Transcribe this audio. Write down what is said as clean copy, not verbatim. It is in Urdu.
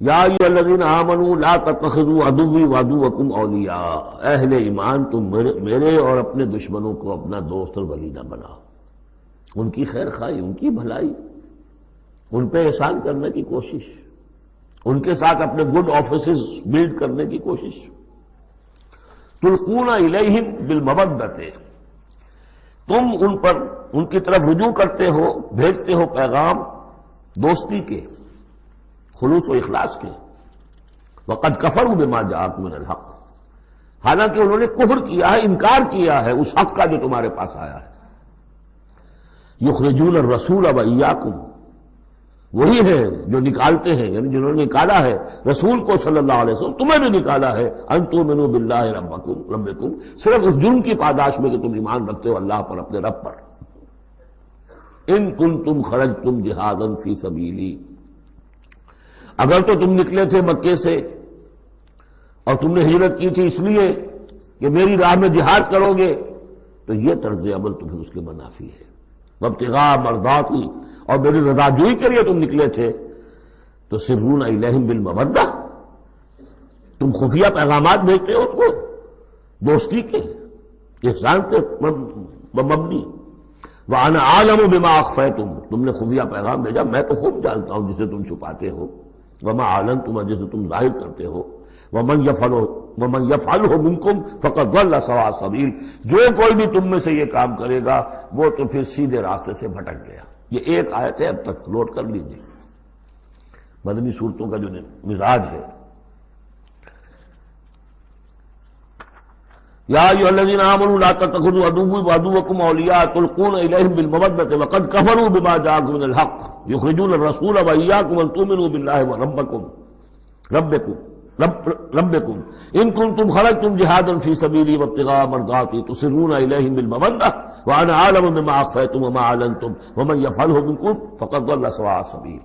یا ایھا الذین آمنوا لا تتخذوا عدوی وعدوکم اولیاء، اہل ایمان تم میرے اور اپنے دشمنوں کو اپنا دوست اور ولی نہ بناؤ۔ ان کی خیر خواہی، ان کی بھلائی، ان پہ احسان کرنے کی کوشش، ان کے ساتھ اپنے گڈ آفیسز بلڈ کرنے کی کوشش۔ تلقون الیہم بالمودۃ، تم ان پر ان کی طرف رجوع کرتے ہو، بھیجتے ہو پیغام دوستی کے، خلوص و اخلاص کے۔ وقد کفروا بما جاءکم من الحق، حالانکہ انہوں نے کفر کیا ہے، انکار کیا ہے اس حق کا جو تمہارے پاس آیا ہے۔ یخرجون الرسول وایاکم، وہی ہے جو نکالتے ہیں، یعنی جنہوں نے نکالا ہے رسول کو صلی اللہ علیہ وسلم، تمہیں بھی نکالا ہے، ان تؤمنوا باللہ ربکم، صرف اس جرم کی پاداش میں کہ تم ایمان رکھتے ہو اللہ پر، اپنے رب پر۔ ان کنتم خرجتم جہادا فی سبیلی، اگر تو تم نکلے تھے مکے سے اور تم نے ہجرت کی تھی اس لیے کہ میری راہ میں جہاد کرو گے، تو یہ طرز عمل تمہیں اس کے منافی ہے۔ وابتغاء مرضاتی، اور میری رضا جوئی کے لیے تم نکلے تھے، تو سرون الیہم بالمودہ، تم خفیہ پیغامات بھیجتے ہو ان کو دوستی کے، احسان کے مبنی۔ وانا اعلم بما اخفیتم، تم نے خفیہ پیغام بھیجا، میں تو خوب جانتا ہوں جسے تم چھپاتے ہو، وما اعلنتم، جسے تم ظاہر کرتے ہو، ومن یفعلہ منکم فقد ضل سواء السبیل، جو کوئی بھی تم میں سے یہ کام کرے گا وہ تو پھر سیدھے راستے سے بھٹک گیا۔ یہ ایک آیت ہے، اب تک نوٹ کر لیجیے مدنی صورتوں کا جو مزاج ہے۔ یا ایھا الذین آمنوا لا تتخذوا عدوی وعدوکم اولیاء تلقون الیہم بالمودۃ وقد کفروا بما جاءکم من الحق یخرجون الرسول وایاکم ان تؤمنوا باللہ ربکم ان کنتم خرجتم جہادا فی سبیلی وابتغاء مرضاتی تسرون الیہم بالمودۃ وانا اعلم بما اخفیتم وما اعلنتم ومن یفعلہ منکم فقد ضل سواء السبیل۔